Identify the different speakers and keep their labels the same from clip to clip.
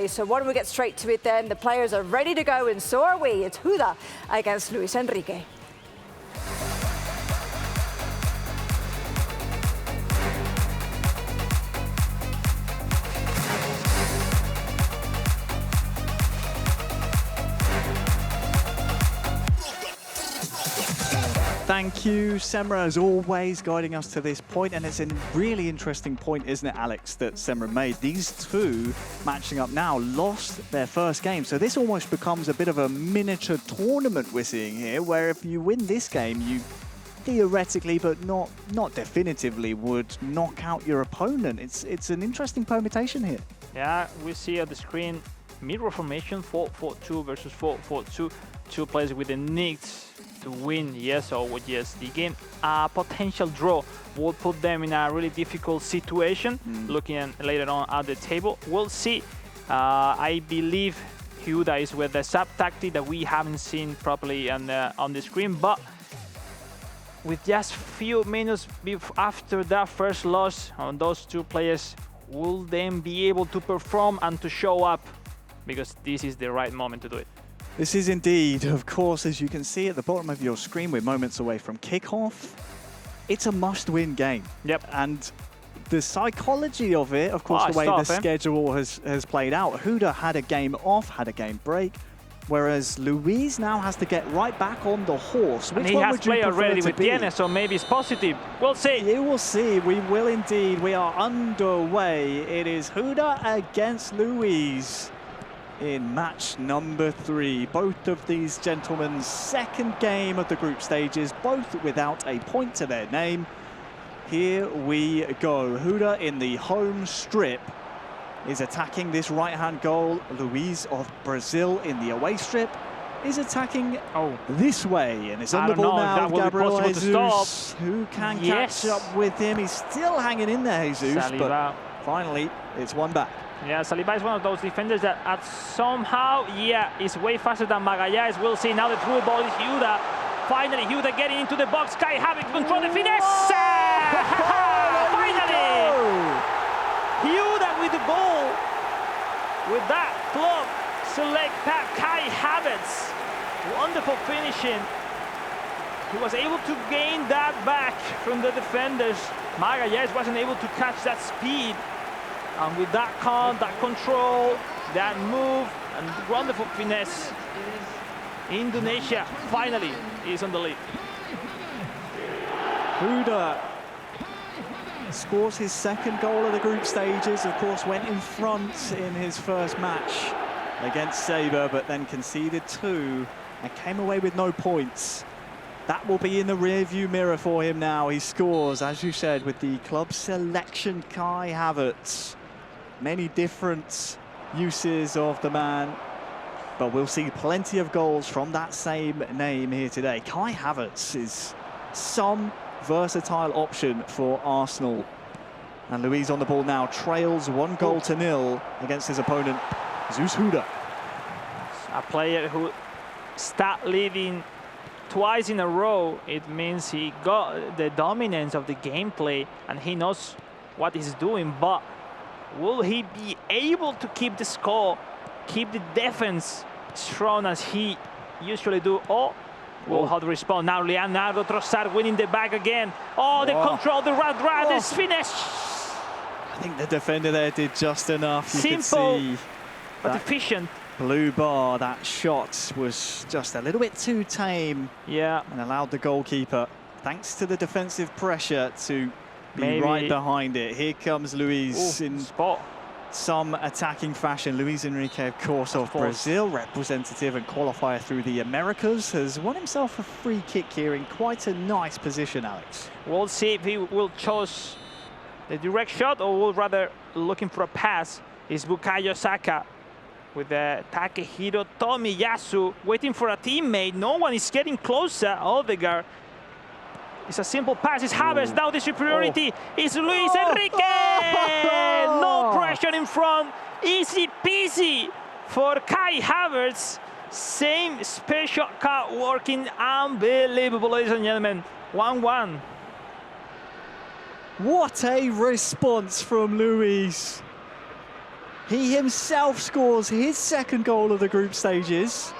Speaker 1: today. So why don't we get straight to it then? The players are ready to go, and so are we. It's Huda against Luis Enrique.
Speaker 2: Thank you, Semra, as always, guiding us to this point. And it's a really interesting point, isn't it, Alex, that Semra made? These two matching up now lost their first game. So this almost becomes a bit of a miniature tournament we're seeing here, where if you win this game, you theoretically, but not definitively, would knock out your opponent. It's an interesting permutation here.
Speaker 3: Yeah, we see at the screen mirror formation, 4-4-2 versus 4-4-2. Two players with the needs to win, yes or yes. The game, a potential draw will put them in a really difficult situation. Looking later on at the table, we'll see. I believe Huda is with the sub tactic that we haven't seen properly on the screen, but with just few minutes after that first loss on those two players, will then be able to perform and to show up, because this is the right moment to do it.
Speaker 2: This is indeed, of course, as you can see at the bottom of your screen, we're moments away from kickoff. It's a must-win game.
Speaker 3: Yep.
Speaker 2: And the psychology of it, of course, the way the schedule has played out. Huda had a game off, had a game break, whereas Luis now has to get right back on the horse.
Speaker 3: And he has played already with Tiene, so maybe it's positive. We'll see.
Speaker 2: You will see. We will indeed. We are underway. It is Huda against Luis in match number 3. Both of these gentlemen's second game of the group stages, both without a point to their name. Here we go. Huda in the home strip is attacking this right-hand goal. Luis of Brazil in the away strip is attacking this way, and it's on the ball now. Gabriel Jesus, who can catch up with him. He's still hanging in there, Jesus, but finally it's one back.
Speaker 3: Yeah, Saliba is one of those defenders that somehow, is way faster than Magallanes. We'll see now the through ball is Huda. Finally, Huda getting into the box. Kai having control the finesse. Finally! Huda with the ball. With that club select that Kai Havertz. Wonderful finishing. He was able to gain that back from the defenders. Magallanes wasn't able to catch that speed. And with that calm, that control, that move, and wonderful finesse, Indonesia finally is on the lead.
Speaker 2: Huda scores his second goal of the group stages. Of course, went in front in his first match against Sabre, but then conceded 2 and came away with no points. That will be in the rear-view mirror for him now. He scores, as you said, with the club selection, Kai Havertz. Many different uses of the man, but we'll see plenty of goals from that same name here today. Kai Havertz is some versatile option for Arsenal. And Luis on the ball now, trails 1-0 against his opponent, ZEUS Huda.
Speaker 3: A player who start leading twice in a row, it means he got the dominance of the gameplay and he knows what he's doing, but will he be able to keep the score, keep the defense strong as he usually do? Will how to respond now? Leonardo Trossard winning the back again. The control, the rad, is finished.
Speaker 2: I think the defender there did just enough. You
Speaker 3: Simple,
Speaker 2: could see
Speaker 3: but efficient.
Speaker 2: Blue bar, that shot was just a little bit too tame.
Speaker 3: Yeah.
Speaker 2: And allowed the goalkeeper, thanks to the defensive pressure, to be right behind it. Here comes Luis in some attacking fashion. Luis Enrique, of course, of Brazil, representative and qualifier through the Americas, has won himself a free kick here in quite a nice position, Alex.
Speaker 3: We'll see if he will choose the direct shot or will rather looking for a pass. Is Bukayo Saka with Takehiro Tomiyasu waiting for a teammate. No one is getting closer. Odegaard. It's a simple pass. It's Havertz. Now the superiority is Luis Enrique. No pressure in front. Easy peasy for Kai Havertz. Same special cut working. Unbelievable, ladies and gentlemen. 1-1.
Speaker 2: What a response from Luis. He himself scores his second goal of the group stages.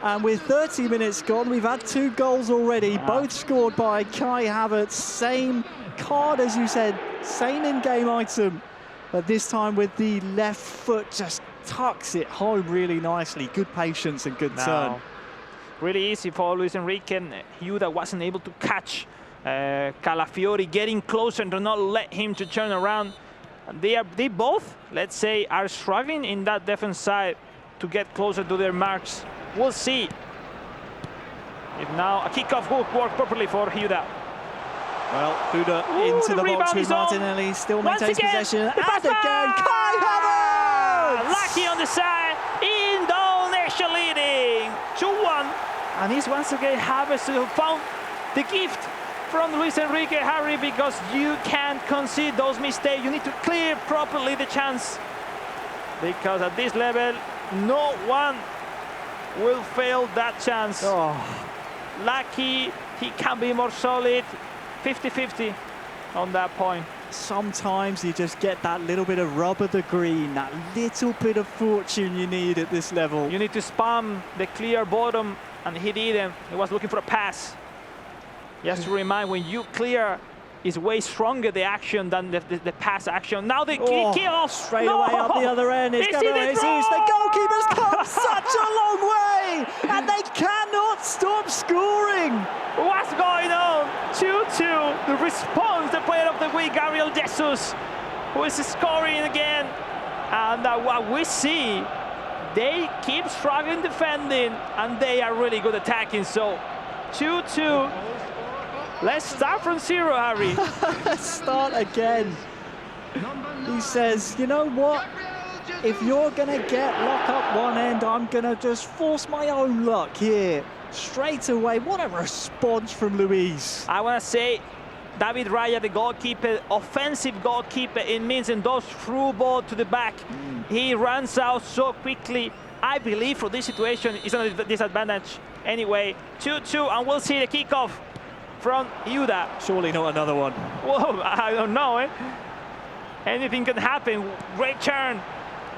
Speaker 2: And with 30 minutes gone, we've had 2 goals already, both scored by Kai Havertz. Same card, as you said, same in-game item. But this time with the left foot, just tucks it home really nicely. Good patience and good turn.
Speaker 3: Really easy for Luis Enrique. Huda wasn't able to catch Calafiori getting closer and do not let him to turn around. They both, let's say, are struggling in that defense side to get closer to their marks. We'll see if now a kickoff will work properly for Huda.
Speaker 2: Well, Huda into the box with Martinelli, still maintains possession. And again, Kai Havertz!
Speaker 3: Lucky on the side, Indonesia leading 2-1. And he's once again Havertz who found the gift from Luis Enrique, Harry, because you can't concede those mistakes. You need to clear properly the chance. Because at this level, no one will fail that chance. Lucky, he can be more solid. 50-50 on that point.
Speaker 2: Sometimes you just get that little bit of rub of the green, that little bit of fortune you need at this level.
Speaker 3: You need to spam the clear bottom, and he didn't. He was looking for a pass. Just to remind, when you clear, is way stronger the action than the pass action. Now the kill
Speaker 2: straight away up the other end. It's Gabriel Jesus. The goalkeeper's come such a long way, and they cannot stop scoring.
Speaker 3: What's going on? 2-2. The response, the player of the week, Gabriel Jesus, who is scoring again. And what we see, they keep struggling defending, and they are really good attacking. So 2-2. Let's start from 0, Harry.
Speaker 2: Let's start again. He says, you know what? If you're going to get lock up one end, I'm going to just force my own luck here. Straight away, what a response from Luis.
Speaker 3: I want to say, David Raya, the goalkeeper, offensive goalkeeper, it means in those through ball to the back. He runs out so quickly. I believe for this situation, it's not a disadvantage. Anyway, 2-2, and we'll see the kickoff from Huda.
Speaker 2: Surely not another one.
Speaker 3: Whoa, I don't know, eh? Anything can happen. Great turn.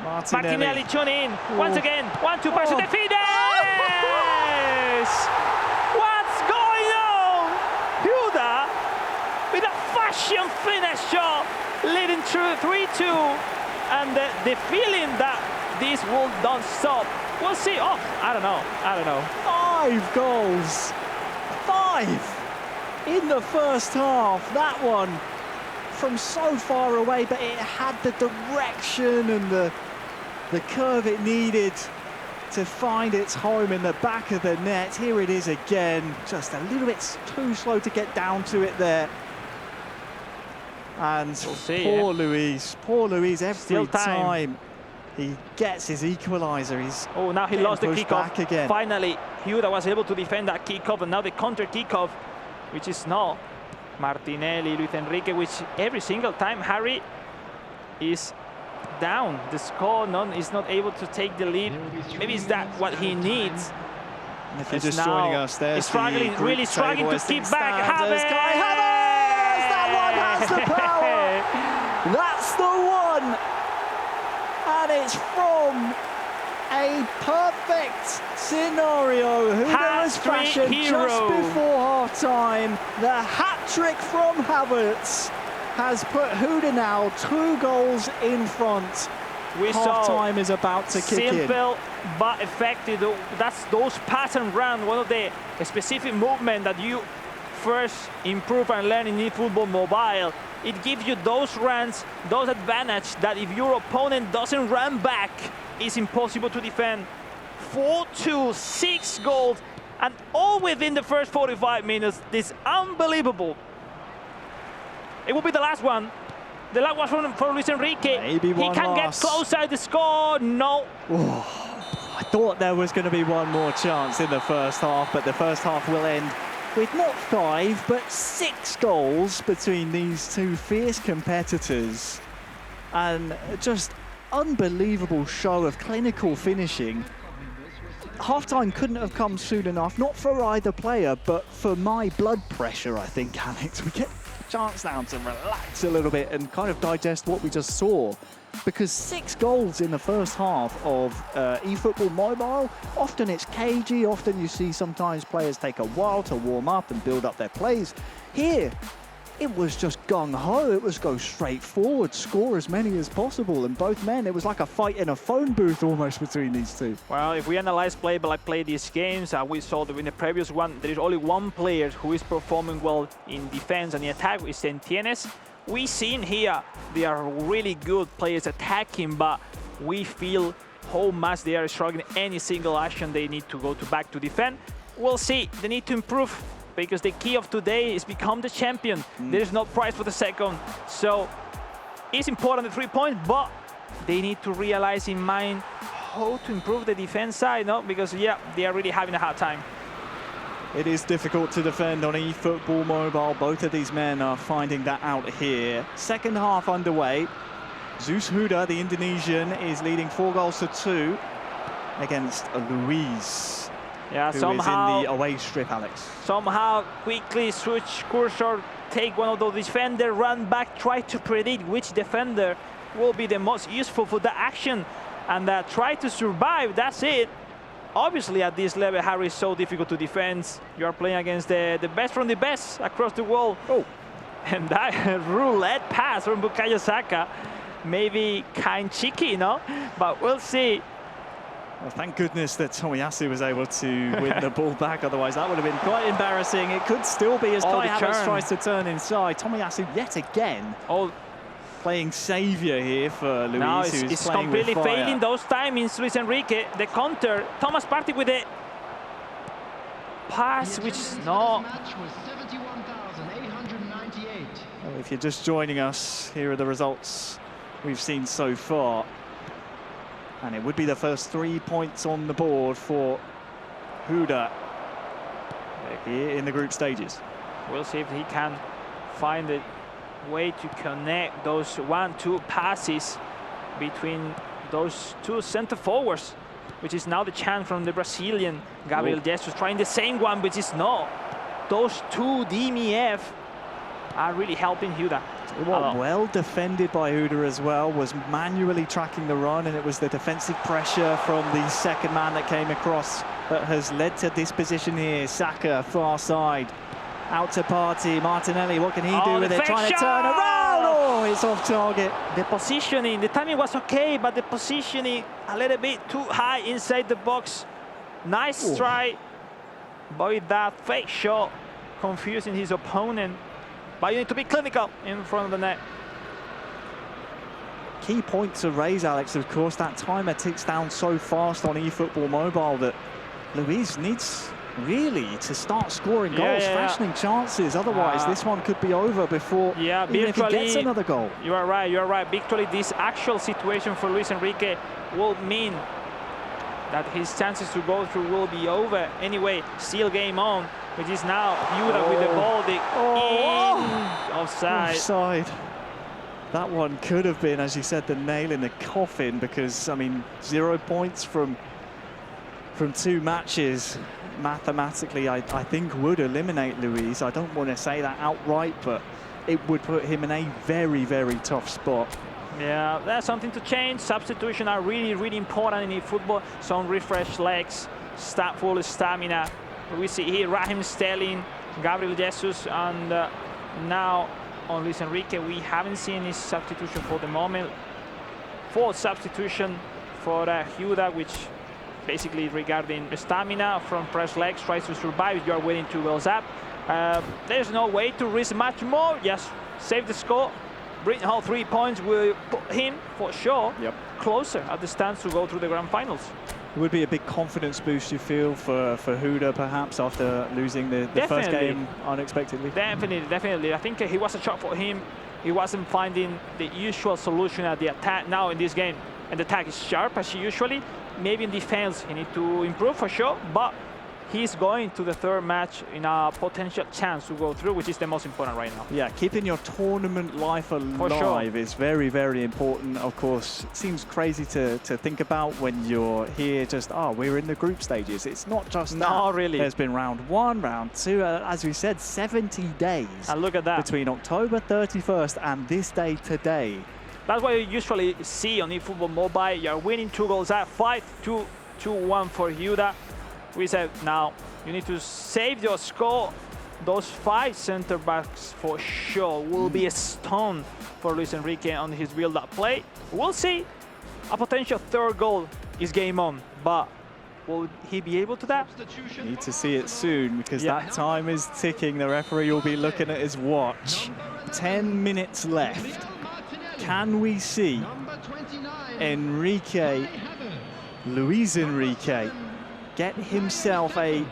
Speaker 3: Martinelli tune in. Once again, 1-2 pass to the finish! What's going on? Huda with a fashion finish shot, leading through 3-2. And the feeling that this will don't stop. We'll see. Oh, I don't know.
Speaker 2: 5 goals. 5 in the first half. That one from so far away, but it had the direction and the curve it needed to find its home in the back of the net. Here it is again, just a little bit too slow to get down to it there. And poor Luis, every time he gets his equaliser, he's
Speaker 3: now he lost the kickoff
Speaker 2: again.
Speaker 3: Finally, Huda was able to defend that kickoff, and now the counter kickoff, which is now Martinelli, Luis Enrique, which every single time Harry is down, the score is not able to take the lead. Maybe is that what he needs.
Speaker 2: And if you're just joining us, there's
Speaker 3: struggling, really struggling to keep back.
Speaker 2: Havertz! That one has the power. That's the one, and it's from a perfect scenario. Huda was fashioned just before half-time. The hat-trick from Havertz has put Huda now 2 goals in front. Half-time is about to kick in.
Speaker 3: Simple but effective. That's those pass and run, one of the specific movement that you first improve and learn in eFootball Mobile. It gives you those runs, those advantage that if your opponent doesn't run back, it's impossible to defend. 4-2, 6 goals, and all within the first 45 minutes. This is unbelievable. It will be the last one. The last one for Luis Enrique.
Speaker 2: Maybe one
Speaker 3: He can get closer to the score. No.
Speaker 2: I thought there was going to be one more chance in the first half, but the first half will end with not 5, but 6 goals between these 2 fierce competitors. And just unbelievable show of clinical finishing. Half-time couldn't have come soon enough, not for either player, but for my blood pressure, I think, Alex. We get chance now to relax a little bit and kind of digest what we just saw. Because 6 goals in the first half of eFootball Mobile, often it's cagey, often you see sometimes players take a while to warm up and build up their plays. Here, it was just gung-ho, it was go straight forward, score as many as possible, and both men, it was like a fight in a phone booth almost between these two.
Speaker 3: Well, if we analyze play by play these games, we saw that in the previous one, there is only one player who is performing well in defense and in attack, is Tienes. We seen here they are really good players attacking, but we feel how much they are struggling. Any single action they need to go back to defend. We'll see, they need to improve, because the key of today is become the champion. There's no prize for the second. So it's important, the 3 points, but they need to realize in mind how to improve the defense side, no? Because yeah, they are really having a hard time.
Speaker 2: It is difficult to defend on eFootball Mobile. Both of these men are finding that out here. Second half underway. ZEUS Huda, the Indonesian, is leading 4-2 against Luis.
Speaker 3: Yeah,
Speaker 2: who
Speaker 3: somehow
Speaker 2: is in the away strip, Alex.
Speaker 3: Somehow quickly switch cursor, take one of those defender, run back, try to predict which defender will be the most useful for the action, and try to survive. That's it. Obviously, at this level, Harry, is so difficult to defend. You are playing against the best from the best across the world. Oh, and that roulette pass from Bukayo Saka, maybe kind cheeky, no? But we'll see.
Speaker 2: Well, thank goodness that Tomiyasu was able to win the ball back. Otherwise, that would have been quite embarrassing. It could still be as Kai Havertz tries to turn inside. Tomiyasu yet again playing saviour here for Luis,
Speaker 3: now
Speaker 2: who's
Speaker 3: it's
Speaker 2: playing
Speaker 3: completely
Speaker 2: with fire.
Speaker 3: failing those timings, Luis Enrique. The counter, Thomas Partey with the pass, which no.
Speaker 2: Well, if you're just joining us, here are the results we've seen so far. And it would be the first 3 points on the board for Huda here in the group stages.
Speaker 3: We'll see if he can find a way to connect those 1-2 passes between those two center forwards, which is now the chance from the Brazilian Gabriel Jesus, trying the same one, which is no. Those two DMF are really helping Huda.
Speaker 2: Well defended by Huda as well, was manually tracking the run, and it was the defensive pressure from the second man that came across that has led to this position here. Saka, far side, out to Partey. Martinelli, what can he do with it? Trying to turn around. Oh, it's off target.
Speaker 3: The positioning, the timing was okay, but the positioning a little bit too high inside the box. Nice try, but with that fake shot, confusing his opponent. But you need to be clinical in front of the net.
Speaker 2: Key point to raise, Alex, of course, that timer ticks down so fast on eFootball Mobile that Luis needs really to start scoring goals, fashioning chances. Otherwise, this one could be over before even if he gets another goal.
Speaker 3: You are right. Victory, this actual situation for Luis Enrique will mean that his chances to go through will be over. Anyway, still game on, which is now Huda with the ball. Offside.
Speaker 2: Offside. That one could have been, as you said, the nail in the coffin, because, I mean, 0 points from 2 matches, mathematically, I think would eliminate Luis. I don't want to say that outright, but it would put him in a very, very tough spot.
Speaker 3: Yeah, that's something to change. Substitution are really, really important in football. Some refresh legs, full stamina. We see here Raheem Sterling, Gabriel Jesus, and now on Luis Enrique, we haven't seen his substitution for the moment. 4th substitution for Huda, which basically regarding stamina from press legs, tries to survive. You are waiting 2 goals up. There's no way to risk much more. Just save the score. Bring home 3 points will put him, for sure, closer at the stands to go through the grand finals.
Speaker 2: It would be a big confidence boost, you feel, for Huda, perhaps, after losing the first game unexpectedly?
Speaker 3: Definitely. I think he was a shock for him. He wasn't finding the usual solution at the attack now in this game. And the attack is sharp, as usually. Maybe in defense, he needs to improve, for sure. But he's going to the third match in a potential chance to go through, which is the most important right now.
Speaker 2: Yeah, keeping your tournament life alive is very, very important. Of course, it seems crazy to think about when you're here just, we're in the group stages. It's not just that.
Speaker 3: No, really.
Speaker 2: There's been round 1, round 2, as we said, 70 days.
Speaker 3: And look at that.
Speaker 2: Between October 31st and this day today.
Speaker 3: That's what you usually see on eFootball Mobile. You're winning 2 goals at 5-2, 2-1 for Huda. We said now you need to save your score. Those 5 center backs for sure will be a stone for Luis Enrique on his build-up play. We'll see. A potential 3rd goal is game on, but will he be able to that?
Speaker 2: Need to see it soon because that time is ticking. The referee will be looking at his watch. 10 minutes left. Can we see Luis Enrique, get himself a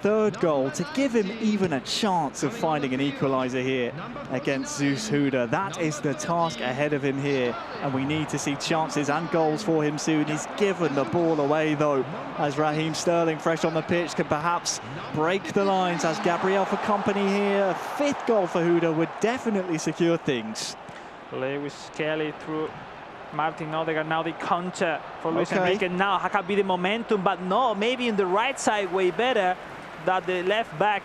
Speaker 2: 3rd goal to give him even a chance of finding an equalizer here against ZEUS Huda? That is the task ahead of him here, and we need to see chances and goals for him soon. He's given the ball away though, as Raheem Sterling, fresh on the pitch, can perhaps break the lines as Gabriel for company here. A 5th goal for Huda would definitely secure things.
Speaker 3: Lewis Kelly through Martin Odegaard. Now the counter for Luis Enrique. Now how can be the momentum, but no, maybe in the right side way better that the left back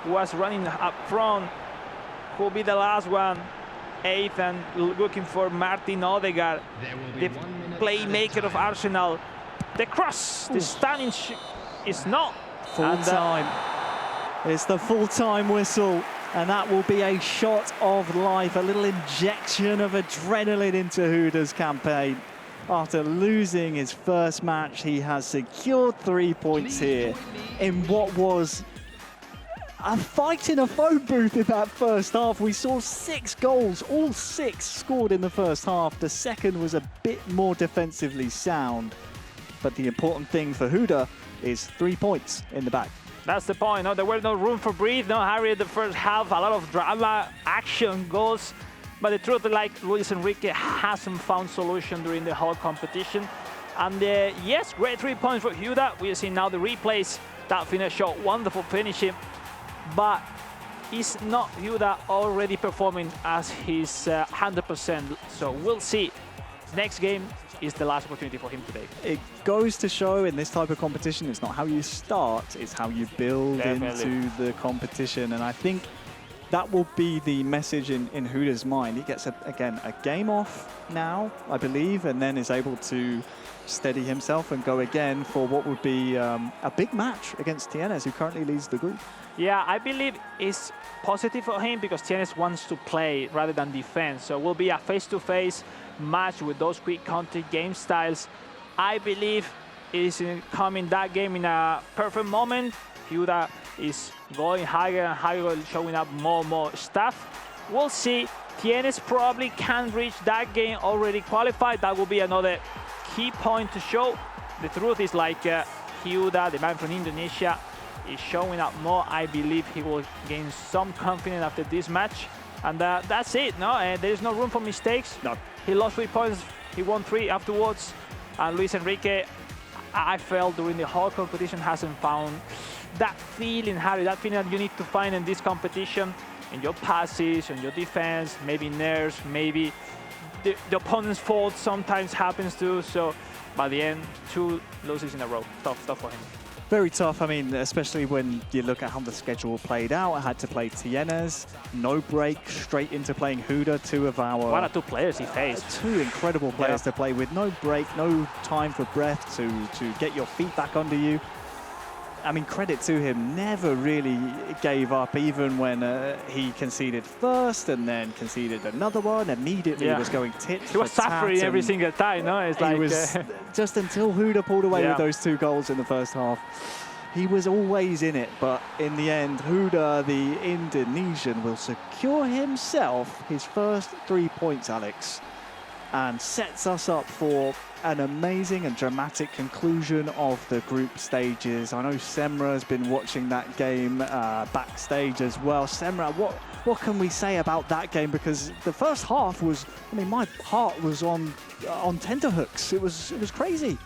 Speaker 3: was running up front. Could be the last one. 8th and looking for Martin Odegaard, the playmaker of Arsenal. The cross, the stunning is not
Speaker 2: full time. It's the full-time whistle. And that will be a shot of life, a little injection of adrenaline into Huda's campaign. After losing his first match, he has secured 3 points here in what was a fight in a phone booth in that first half. We saw 6 goals, all 6 scored in the first half. The second was a bit more defensively sound. But the important thing for Huda is 3 points in the bag.
Speaker 3: That's the point. No, there was no room for breathe. No hurry in the first half. A lot of drama, action, goals. But the truth is, like, Luis Enrique hasn't found solution during the whole competition. And yes, great 3 points for Huda. We see now the replays. That finish shot, wonderful finishing. But is not Huda already performing as his 100%? So we'll see. Next game is the last opportunity for him today.
Speaker 2: It goes to show in this type of competition, it's not how you start, it's how you build into the competition. And I think that will be the message in Huda's mind. He gets, again, a game off now, I believe, and then is able to steady himself and go again for what would be a big match against Tienes, who currently leads the group.
Speaker 3: Yeah, I believe it's positive for him because Tienes wants to play rather than defense. So it will be a face-to-face match with those quick counter game styles. I believe is coming that game in a perfect moment. Huda is going higher and higher, showing up more and more stuff. We'll see. Tienes probably can reach that game already qualified. That will be another key point to show. The truth is, like, Huda, the man from Indonesia, is showing up more. I believe he will gain some confidence after this match. And that's it. No, there is no room for mistakes.
Speaker 2: No.
Speaker 3: He lost 3 points. He won 3 afterwards. And Luis Enrique, I felt during the whole competition, hasn't found that feeling, Harry, that feeling that you need to find in this competition, in your passes, in your defense, maybe nerves, maybe the opponent's fault sometimes happens too. So by the end, 2 losses in a row. Tough stuff for him.
Speaker 2: Very tough. I mean, especially when you look at how the schedule played out. I had to play Tienes, no break, straight into playing Huda, 2 of our...
Speaker 3: What are 2 players he faced?
Speaker 2: 2 incredible players to play with, no break, no time for breath to get your feet back under you. I mean, credit to him, never really gave up, even when he conceded first and then conceded another one. Immediately was going tit for tat.
Speaker 3: He was suffering every single time, no? It's like,
Speaker 2: was just until Huda pulled away with those 2 goals in the first half. He was always in it, but in the end, Huda, the Indonesian, will secure himself his first 3 points, Alex, and sets us up for an amazing and dramatic conclusion of the group stages. I know Semra has been watching that game backstage as well. Semra, what can we say about that game? Because the first half was, I mean, my heart was on tenterhooks. It was crazy.